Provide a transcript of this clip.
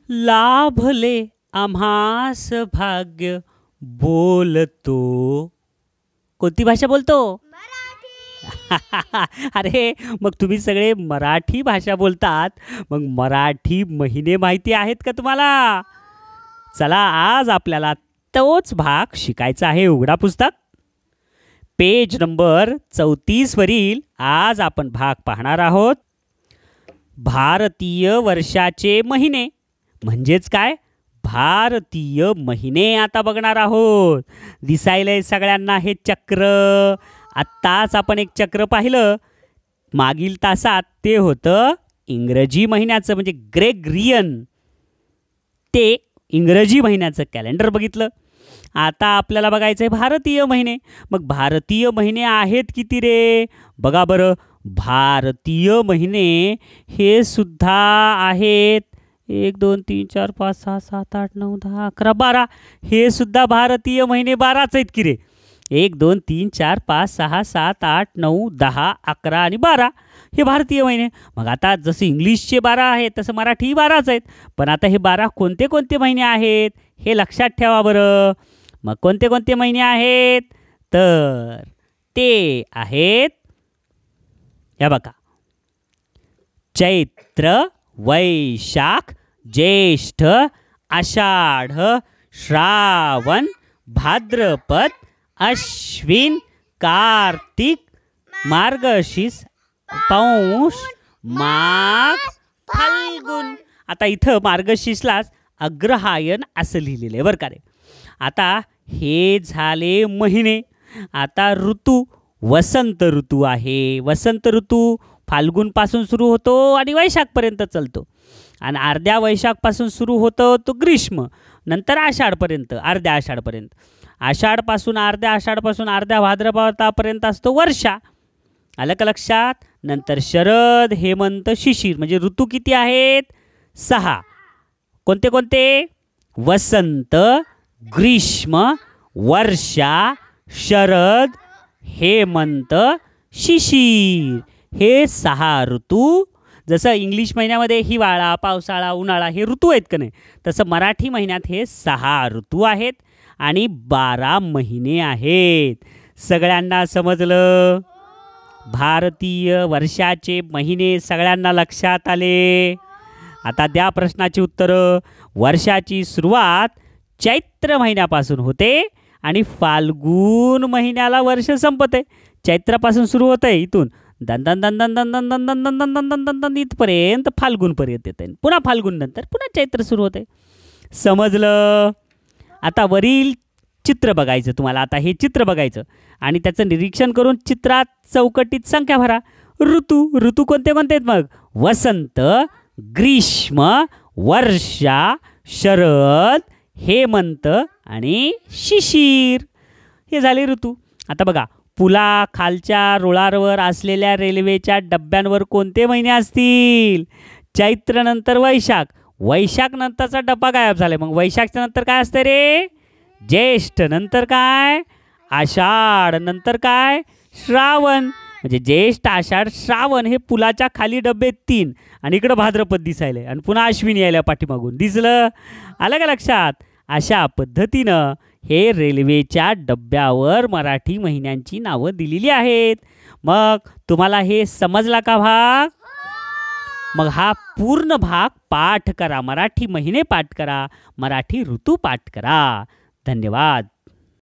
लाभले आम्हास भाग्य बोलतो. कोणती भाषा बोलतो? अरे मग तुम्ही सगळे मराठी भाषा बोलतात, मग मराठी महिने माहिती आहेत का तुम्हाला? चला आज आपल्याला तोच भाग शिकायचा आहे. उघडा पुस्तक, पेज नंबर 34 वरील आज आपण भाग पाहणार आहोत. भारतीय वर्षाचे महिने म्हणजेच काय? भारतीय महिने आता बघणार आहोत. दिसायलंय सगळ्यांना हे चक्र. आत्ताच आपण एक चक्र पाहिलं मागील तासात. ते होतं इंग्रजी महिन्याचं म्हणजे ग्रेगरियन. ते इंग्रजी महिन्याचं कॅलेंडर बघितलं. आता आपल्याला बघायचं आहे भारतीय महिने. मग भारतीय महिने आहेत किती रे? बघा बरं, भारतीय महिने हे सुद्धा आहेत 1 2 3 4 5 6 7 8 9 10 11 12. हे सुद्धा भारतीय महिने 12च आहेत की रे. 1 2 3 4 5 6 7 8 9 10 11 आणि 12 हे भारतीय महिने. मग आता जसं इंग्लिशचे 12 आहेत तसं मराठी 12च आहेत. पण आता हे 12 कोणते कोणते महिने आहेत हे लक्षात ठेवा बरं. मग कोणते कोणते महिने आहेत? तर ते आहेत, या बघा, चैत्र, वैशाख, ज्येष्ठ, आषाढ, श्रावण, भाद्रपद, अश्विन, कार्तिक, मार्गशीर्ष, पौष, माघ, फाल्गुन. आता इथं मार्गशीर्षलाच अग्रहायण असं लिहिलेलं आहे बरं का रे. आता हे झाले महिने. आता ऋतू, वसंत ऋतू आहे. वसंत ऋतू फाल्गुनपासून सुरू होतो आणि वैशाखपर्यंत चालतो. आणि अर्ध्या वैशाखपासून सुरू होतो तो ग्रीष्म, नंतर आषाढपर्यंत, अर्ध्या आषाढपर्यंत. आषाढपासून अर्ध्या भाद्रपदापर्यंत असतो वर्षा. आलं का लक्षात? नंतर शरद, हेमंत, शिशिर. म्हणजे ऋतू किती आहेत? 6. कोणते कोणते? वसंत, ग्रीष्म, वर्षा, शरद, हेमंत, शिशिर. हे 6 ऋतू. जसं इंग्लिश महिन्यामध्ये हिवाळा, पावसाळा, उन्हाळा हे ऋतू आहेत का नाही, तसं मराठी महिन्यात हे 6 ऋतू आहेत आणि 12 महिने आहेत. सगळ्यांना समजलं? भारतीय वर्षाचे महिने सगळ्यांना लक्षात आले? आता द्या प्रश्नाची उत्तरं. वर्षाची सुरुवात चैत्र महिन्यापासून होते आणि फाल्गुन महिन्याला वर्ष संपते. चैत्रापासून सुरू होतं आहे, इथून दन दन दन दन दन दन दन दन दन दन दन दन दन दन इथपर्यंत फाल्गुनपर्यंत येते. पुन्हा फाल्गुन नंतर पुन्हा चैत्र सुरू होते. समजलं? आता वरील चित्र बघायचं तुम्हाला. आता हे चित्र बघायचं आणि त्याचं निरीक्षण करून चित्रात चौकटीत संख्या भरा. ऋतू कोणते कोणते आहेत मग? वसंत, ग्रीष्म, वर्षा, शरद, हेमंत आणि शिशिर. हे झाले ऋतू. आता बघा, पुला खालच्या रुळावर असलेल्या रेल्वेच्या डब्यांवर कोणते महिने असतील? चैत्र नंतर वैशाख. वैशाख नंतरचा डब्बा गायब झाला. मग वैशाखच्या नंतर काय असतं रे? ज्येष्ठ. नंतर काय? आषाढ. नंतर काय? श्रावण. म्हणजे ज्येष्ठ, आषाढ, श्रावण हे पुलाच्या खाली डबे 3 आणि इकडं भाद्रपद दिसायले आणि पुन्हा अश्विन यायला पाठीमागून. दिसलं? आलं का लक्षात? अशा पद्धतीनं हे रेल्वेच्या डब्यावर मराठी महिन्यांची नावं दिलेली आहेत. मग तुम्हाला हे समजला का भाग? मग हा पूर्ण भाग पाठ करा. मराठी महिने पाठ करा, मराठी ऋतू पाठ करा. धन्यवाद.